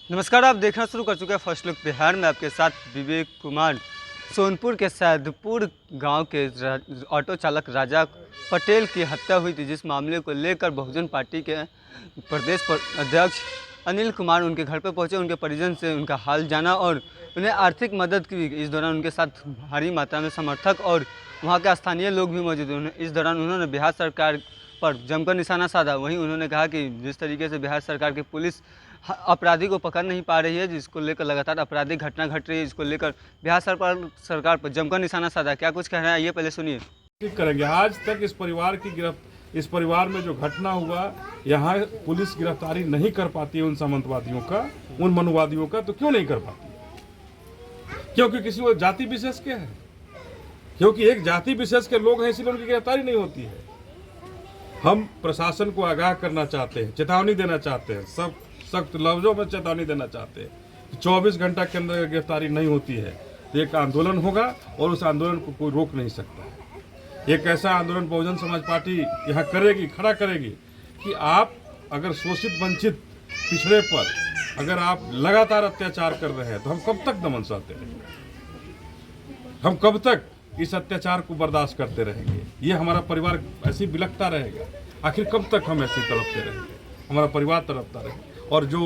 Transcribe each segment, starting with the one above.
नमस्कार, आप देखना शुरू कर चुके हैं फर्स्ट लुक बिहार में। आपके साथ विवेक कुमार। सोनपुर के सैदपुर गांव के ऑटो चालक राजा पटेल की हत्या हुई थी, जिस मामले को लेकर बहुजन पार्टी के प्रदेश अध्यक्ष अनिल कुमार उनके घर पर पहुंचे, उनके परिजन से उनका हाल जाना और उन्हें आर्थिक मदद की। इस दौरान उनके साथ भारी मात्रा में समर्थक और वहां के स्थानीय लोग भी मौजूद हुए। इस दौरान उन्होंने बिहार सरकार पर जमकर निशाना साधा। वहीं उन्होंने कहा कि जिस तरीके से बिहार सरकार की पुलिस अपराधी को पकड़ नहीं पा रही है, जिसको लेकर लगातार आपराधिक घटना घट रही है, इसको लेकर बिहार सरकार पर जमकर निशाना साधा। क्या कुछ कह रहे हैं, ये पहले सुनिए। करेंगे। आज तक इस परिवार में जो घटना हुआ, यहाँ पुलिस गिरफ्तारी नहीं कर पाती है उन सामंतवादियों का, उन मनुवादियों का। तो क्यों नहीं कर पाती? क्योंकि किसी वो जाति विशेष के हैं, क्योंकि एक जाति विशेष के लोग हैं, इसलिए उनकी गिरफ्तारी नहीं होती है। हम प्रशासन को आगाह करना चाहते हैं, चेतावनी देना चाहते हैं, सब सख्त लफ्जों में चेतावनी देना चाहते हैं कि 24 घंटा के अंदर गिरफ्तारी नहीं होती है तो एक आंदोलन होगा और उस आंदोलन को कोई रोक नहीं सकता है। एक ऐसा आंदोलन बहुजन समाज पार्टी यहाँ करेगी, खड़ा करेगी कि आप अगर शोषित वंचित पिछड़े पर अगर आप लगातार अत्याचार कर रहे हैं तो हम कब तक दमन सहते रहेंगे? हम कब तक इस अत्याचार को बर्दाश्त करते रहेंगे? ये हमारा परिवार ऐसी बिलखता रहेगा। आखिर कब तक हम ऐसे तड़पते रहेंगे? हमारा परिवार तड़पता रहेगा और जो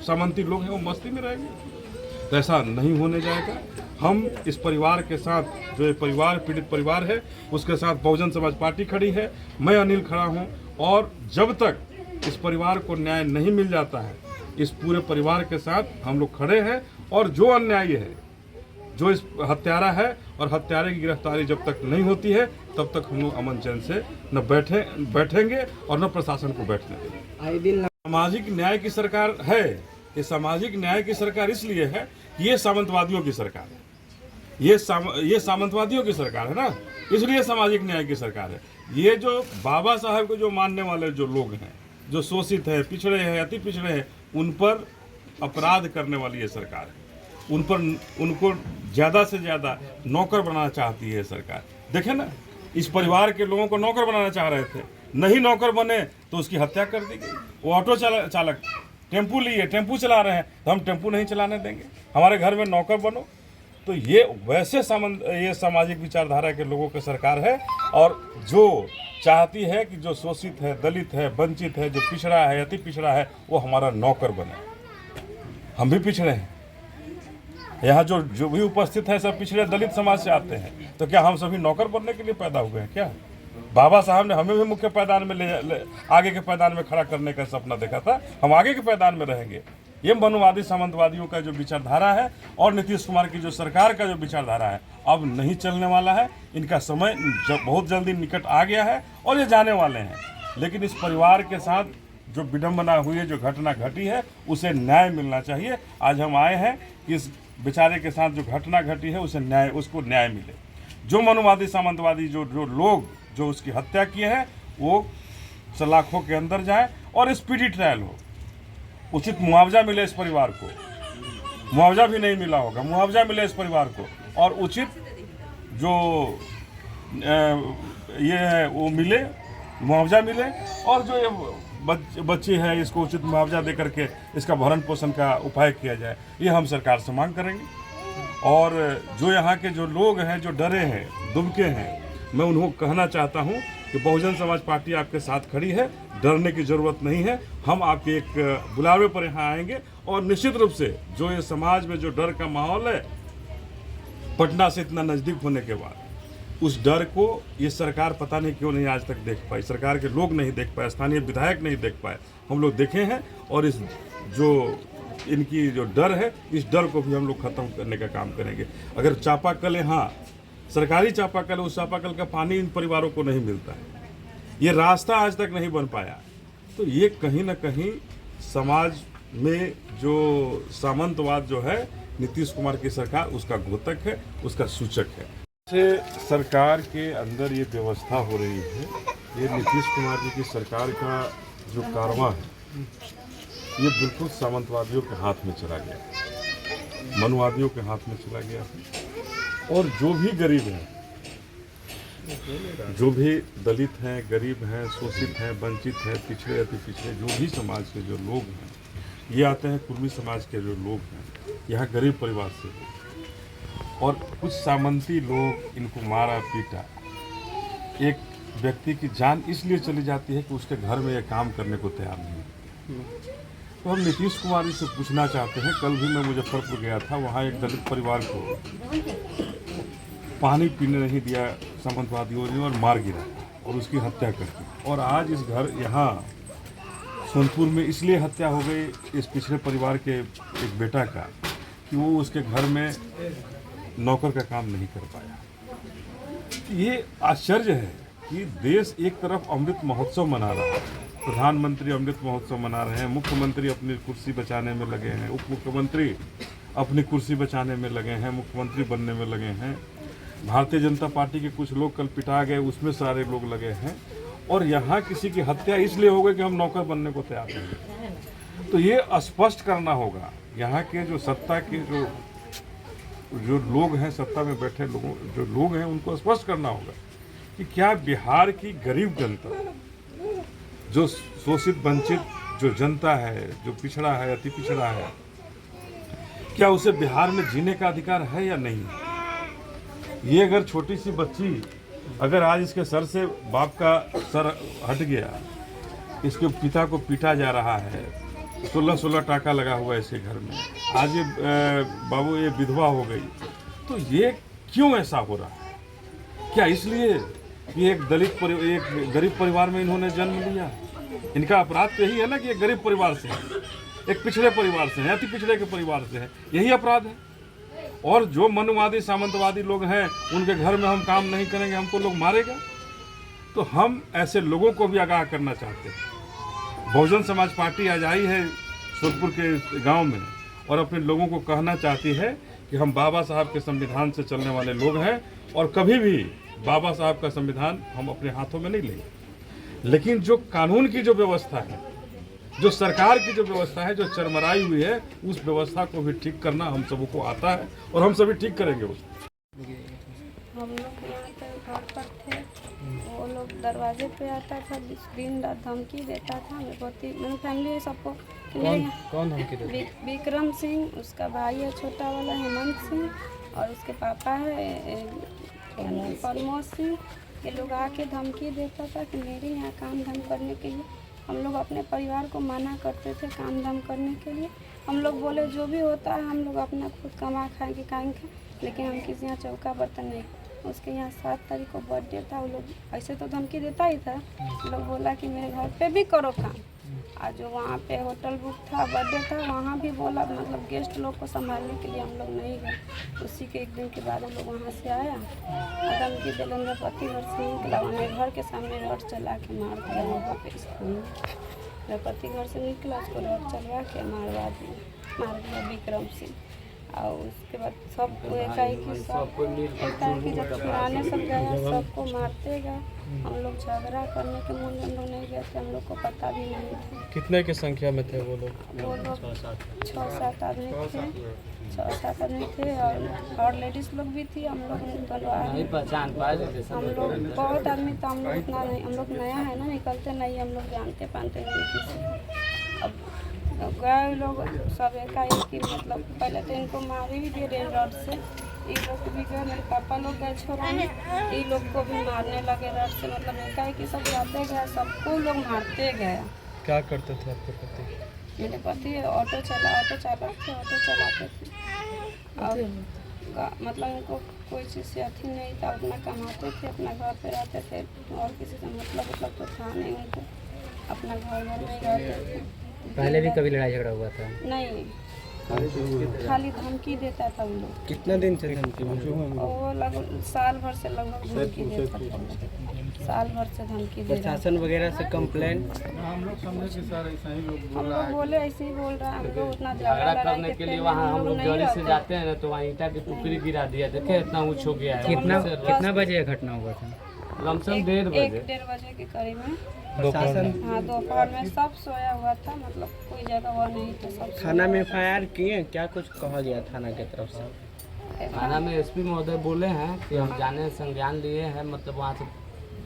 सामंती लोग हैं वो मस्ती में रहेंगे। तो ऐसा नहीं होने जाएगा। हम इस परिवार के साथ, जो ये परिवार पीड़ित परिवार है, उसके साथ बहुजन समाज पार्टी खड़ी है, मैं अनिल खड़ा हूँ। और जब तक इस परिवार को न्याय नहीं मिल जाता है, इस पूरे परिवार के साथ हम लोग खड़े हैं। और जो अन्यायी है, जो इस हत्यारा है और हत्यारे की गिरफ्तारी जब तक नहीं होती है, तब तक हम लोग अमन चैन से न बैठेंगे और न प्रशासन को बैठने देंगे। सामाजिक न्याय की सरकार है। ये सामाजिक न्याय की सरकार इसलिए है कि ये सामंतवादियों की सरकार है। ये सामंतवादियों की सरकार है ना, इसलिए सामाजिक न्याय की सरकार है। ये जो बाबा साहब को जो मानने वाले जो लोग हैं, जो शोषित है, पिछड़े हैं, अति पिछड़े हैं, उन पर अपराध करने वाली ये सरकार है। उनको ज़्यादा से ज़्यादा नौकर बनाना चाहती है सरकार। देखें ना, इस परिवार के लोगों को नौकर बनाना चाह रहे थे, नहीं नौकर बने तो उसकी हत्या कर दी गई। वो ऑटो चालक टेम्पू लिए, टेम्पू चला रहे हैं तो हम टेम्पू नहीं चलाने देंगे, हमारे घर में नौकर बनो। तो ये वैसे ये सामाजिक विचारधारा के लोगों की सरकार है, और जो चाहती है कि जो शोषित है, दलित है, वंचित है, जो पिछड़ा है, अति पिछड़ा है, वो हमारा नौकर बने। हम भी पिछड़े हैं, यहाँ जो भी उपस्थित है सब पिछड़े दलित समाज से आते हैं। तो क्या हम सभी नौकर बनने के लिए पैदा हुए हैं क्या? बाबा साहब ने हमें भी मुख्य पैदान में आगे के पैदान में खड़ा करने का सपना देखा था। हम आगे के पैदान में रहेंगे। ये मनुवादी सामंतवादियों का जो विचारधारा है और नीतीश कुमार की जो सरकार का जो विचारधारा है, अब नहीं चलने वाला है। इनका समय बहुत जल्दी निकट आ गया है और ये जाने वाले हैं। लेकिन इस परिवार के साथ जो विडम्बना हुई है, जो घटना घटी है, उसे न्याय मिलना चाहिए। आज हम आए हैं कि इस बेचारे के साथ जो घटना घटी है उसको न्याय मिले। जो मनुवादी सामंतवादी जो लोग जो उसकी हत्या किए हैं, वो सलाखों के अंदर जाएं और स्पीडी ट्रायल हो, उचित मुआवजा मिले इस परिवार को। मुआवजा भी नहीं मिला होगा, मुआवजा मिले इस परिवार को, और उचित जो ये है वो मिले, मुआवजा मिले। और जो ये बच्ची है, इसको उचित मुआवजा दे करके इसका भरण पोषण का उपाय किया जाए। ये हम सरकार से मांग करेंगे। और जो यहाँ के जो लोग हैं, जो डरे हैं, दुबके हैं, मैं उन्हें कहना चाहता हूँ कि बहुजन समाज पार्टी आपके साथ खड़ी है, डरने की ज़रूरत नहीं है। हम आपके एक बुलावे पर यहाँ आएंगे और निश्चित रूप से जो ये समाज में जो डर का माहौल है, पटना से इतना नज़दीक होने के बाद, उस डर को ये सरकार पता नहीं क्यों नहीं आज तक देख पाई, सरकार के लोग नहीं देख पाए, स्थानीय विधायक नहीं देख पाए। हम लोग देखे हैं और इस जो इनकी जो डर है, इस डर को भी हम लोग ख़त्म करने का काम करेंगे। अगर चापाकल, हाँ सरकारी चापाकल, उस चापाकल का पानी इन परिवारों को नहीं मिलता है, ये रास्ता आज तक नहीं बन पाया, तो ये कहीं ना कहीं समाज में जो सामंतवाद जो है, नीतीश कुमार की सरकार, उसका घोतक है, उसका सूचक है। से सरकार के अंदर ये व्यवस्था हो रही है, ये नीतीश कुमार जी की सरकार का जो कारवां है, ये बिल्कुल सामंतवादियों के हाथ में चला गया, मनुवादियों के हाथ में चला गया है। और जो भी गरीब हैं, जो भी दलित हैं, गरीब हैं, शोषित हैं, वंचित हैं, पिछड़े अति पिछड़े, जो भी समाज के जो लोग हैं, ये आते हैं कुर्मी समाज के जो लोग हैं, यहाँ गरीब परिवार से, और कुछ सामंती लोग इनको मारा पीटा। एक व्यक्ति की जान इसलिए चली जाती है कि उसके घर में ये काम करने को तैयार नहीं है। तो हम नीतीश कुमार जी से पूछना चाहते हैं, कल भी मैं मुजफ्फरपुर गया था, वहाँ एक दलित परिवार को पानी पीने नहीं दिया सामंतवादियों ने और मार गिरा और उसकी हत्या कर दी। और आज इस घर यहाँ सोनपुर में इसलिए हत्या हो गई इस पिछड़े परिवार के एक बेटा का कि वो उसके घर में नौकर का काम नहीं कर पाया। ये आश्चर्य है कि देश एक तरफ अमृत महोत्सव मना रहा है, प्रधानमंत्री अमृत महोत्सव मना रहे हैं, मुख्यमंत्री अपनी कुर्सी बचाने में लगे हैं, उप मुख्यमंत्री अपनी कुर्सी बचाने में लगे हैं, मुख्यमंत्री बनने में लगे हैं, भारतीय जनता पार्टी के कुछ लोग कल पिटा गए उसमें सारे लोग लगे हैं, और यहाँ किसी की हत्या इसलिए हो गई कि हम नौकर बनने को तैयार नहीं। तो ये स्पष्ट करना होगा यहाँ के जो सत्ता के जो लोग हैं, सत्ता में बैठे लोगों जो लोग हैं, उनको स्पष्ट करना होगा कि क्या बिहार की गरीब जनता, जो शोषित वंचित जो जनता है, जो पिछड़ा है, अति पिछड़ा है, क्या उसे बिहार में जीने का अधिकार है या नहीं? ये अगर छोटी सी बच्ची, अगर आज इसके सर से बाप का सर हट गया, इसके पिता को पीटा जा रहा है, 16 टाका लगा हुआ है इसके घर में, आज ये बाबू ये विधवा हो गई, तो ये क्यों ऐसा हो रहा है? क्या इसलिए कि एक एक गरीब परिवार में इन्होंने जन्म लिया? इनका अपराध तो यही है ना कि एक गरीब परिवार से है, एक पिछड़े परिवार से है, अति पिछड़े के परिवार से है, यही अपराध है। और जो मनुवादी सामंतवादी लोग हैं, उनके घर में हम काम नहीं करेंगे, हमको लोग मारेगा। तो हम ऐसे लोगों को भी आगाह करना चाहते हैं। बहुजन समाज पार्टी आज आई है सोनपुर के गांव में और अपने लोगों को कहना चाहती है कि हम बाबा साहब के संविधान से चलने वाले लोग हैं और कभी भी बाबा साहब का संविधान हम अपने हाथों में नहीं लेंगे। लेकिन जो कानून की जो व्यवस्था है, जो सरकार की जो व्यवस्था है, जो चरमराई हुई है, उस व्यवस्था को भी ठीक करना हम सबको आता है और हम सभी ठीक करेंगे उसको। हम लोग यहाँ पे घर पर थे, वो लोग दरवाजे पे आता था, दिन रात धमकी देता था। मेरी फैमिली सबको कौन धमकी देता? विक्रम सिंह, उसका भाई है छोटा वाला हेमंत सिंह, और उसके पापा है प्रमोद सिंह। ये लोग आके धमकी देता था कि मेरे यहाँ काम धाम करने के लिए। हम लोग अपने परिवार को मना करते थे काम धाम करने के लिए। हम लोग बोले जो भी होता है हम लोग अपना खुद कमा खाएंगे, लेकिन हम किसी यहाँ चौका बर्तन नहीं। उसके यहाँ 7 तारीख को बर्थडे था, वो लोग ऐसे तो धमकी देता ही था। लोग बोला कि मेरे घर पे भी करो काम। आज जो वहाँ पे होटल बुक था, बर्थडे था, वहाँ भी बोला, मतलब गेस्ट लोग को संभालने के लिए हम लोग नहीं गए। उसी के एक दिन के बाद हम लोग वहाँ से आया, धमकी दिल मेरे पति घर से निकला, मेरे घर के सामने रॉड चला के मार दिया। वहाँ पे स्कूल में मेरे पति घर से निकला, उसको रॉड चलवा के मार दिया विक्रम सिंह। और उसके बाद सबको एकाएक जब छुड़ाने सब गया, सबको मारते गए। हम लोग झगड़ा करने के मूड में हम लोग नहीं गए थे, हम लोग को पता भी नहीं था। कितने की संख्या में थे वो लोग? 6-7 आदमी थे, 6-7 आदमी थे, और लेडीज लोग भी थी। हम लोग नहीं पहचान पाए, हम लोग बहुत आदमी था, हम लोग इतना नहीं, हम लोग नया है ना, निकलते नहीं, हम लोग जानते पानते नहीं किसी। अब गए लोग सब एकाएक, मतलब पहले तो इनको मारे भी दे रहे रॉड से। ये लोग भी गए, मेरे पापा लोग गए छोड़ाने, ये लोग को भी मारने लगे रॉड से। मतलब एकाएक सब जाते गए, सबको लोग मारते गए। क्या करते थे आपके पति? मेरे पति ऑटो चलाते थे। और मतलब उनको कोई चीज़ से अथी नहीं था, अपना कमाते थे, अपना घर पे रहते थे, और किसी से मतलब तो था नहीं उनको, अपना घर में रहते थे। पहले भी कभी लड़ाई झगड़ा हुआ था? नहीं, खाली धमकी देता था वो लोग। कितना दिन से धमकी? वो लगभग साल भर से धमकी देता था, साल भर से धमकी देता। प्रशासन वगैरह से कंप्लेंट? हम लोग समझे कि सर ऐसा ही लोग हम लोग बोले ऐसे ही बोल रहा है, हमको उतना झगड़ा करने के लिए वहाँ हम लोग जड़ी से जाते हैं ना, तो वहाँ ईंटा की टुकड़ी गिरा दिया, देखे इतना ऊँच हो गया है। कितना बजे यह घटना हुआ था? लमसम 1:30 बजे के करीब में। दोपहर? हाँ, दोपहर में सब सोया हुआ था, मतलब कोई जगह वो नहीं था, सब थाना में FIR किए? क्या कुछ कहा गया थाना की तरफ से? थाना में SP महोदय बोले हैं कि हम जाने संज्ञान लिए हैं, मतलब वहाँ से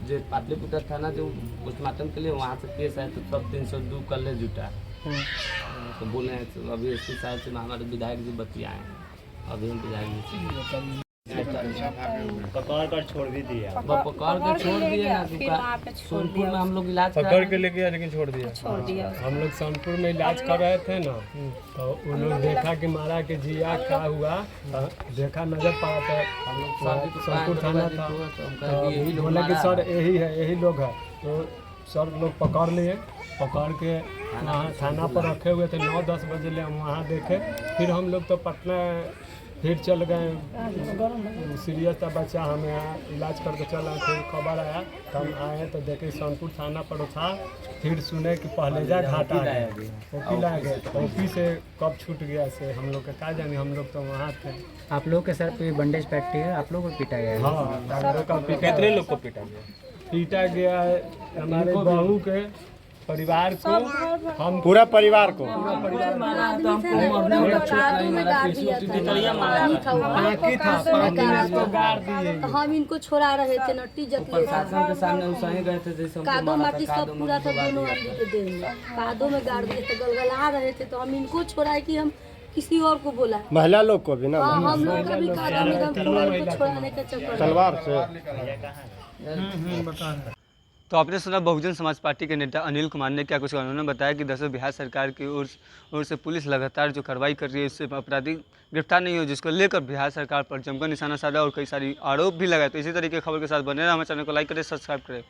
जो पाटलिपुत्र थाना जो पोस्टमार्टम के लिए वहाँ से केस है, तो सब 302 कल जुटा है। तो बोले हैं तो अभी एसपी साहब से हमारे विधायक जी बतियाए हैं, अभी हम विधायक जी से पकड़ कर छोड़ भी दिया। पकड़ के छोड़ दिए ना, फिर वहाँ पे छोड़ सोनपुर दिया में हम लोग इलाज पकड़ के ले गया लेकिन छोड़ दिया। छोड़ दिया हम लोग सोनपुर में इलाज कर रहे थे ना, तो उन लोग देखा कि मारा के जिया क्या हुआ, तो देखा नजर पड़ा था हम लोग सर जी सोनपुर थाना था, तो हम कहे कि यही लोग बोले कि मारा सर है। यही लोग है, तो सर लोग पकड़ लिए, पकड़ के वहाँ थाना पर रखे हुए थे। 9-10 बजे ले हम वहाँ देखे, फिर हम लोग तो पटना फिर चल गए, सीरियस था बच्चा, हम यहाँ इलाज करके चल आए। फिर खबर आया तो हम आए तो देखे सोनपुर थाना पर था, फिर सुने कि पहलेजा घाट आ गया, ओपी ला गए। ओपी से कब छूट गया से हम लोग का क्या जाने, हम लोग तो वहाँ थे। आप लोग के सर पे बैंडेज पैक्टी है, आप लोग को पीटा गया है? हाँ, डॉक्टर का कितने लोग को पीटा गया? पीटा गया है हमारे बहू के परिवार को, हम पूरा परिवार को बाकी था, बाकी को गाड़ दिए। हम इनको छोड़ा रहे थे नट्टी जतिये प्रशासन के सामने उसाही गए थे जैसे हमको कादो मारा था, माटी सब कादो में पूरा था डुबा दोनों दिया आदमी के देह में, कादो में गाड़ दिए थे, गलगला रहे थे। तो हम इनको छोड़ाए कि हम किसी और को बोला। महिला लोग को भी ना, हाँ, हम लोग का भी कादो में हम पूरा इनको छोड़ाने के चक्कर में। तलवार से। तो आपने सुना बहुजन समाज पार्टी के नेता अनिल कुमार ने क्या कुछ कहा। उन्होंने बताया कि दरअसल बिहार सरकार की ओर से पुलिस लगातार जो कार्रवाई कर रही है, इससे अपराधी गिरफ्तार नहीं हो, जिसको लेकर बिहार सरकार पर जमकर निशाना साधा और कई सारी आरोप भी लगाए। तो इसी तरीके की खबर के साथ बने रहे, हमारे चैनल को लाइक करें, सब्सक्राइब करें।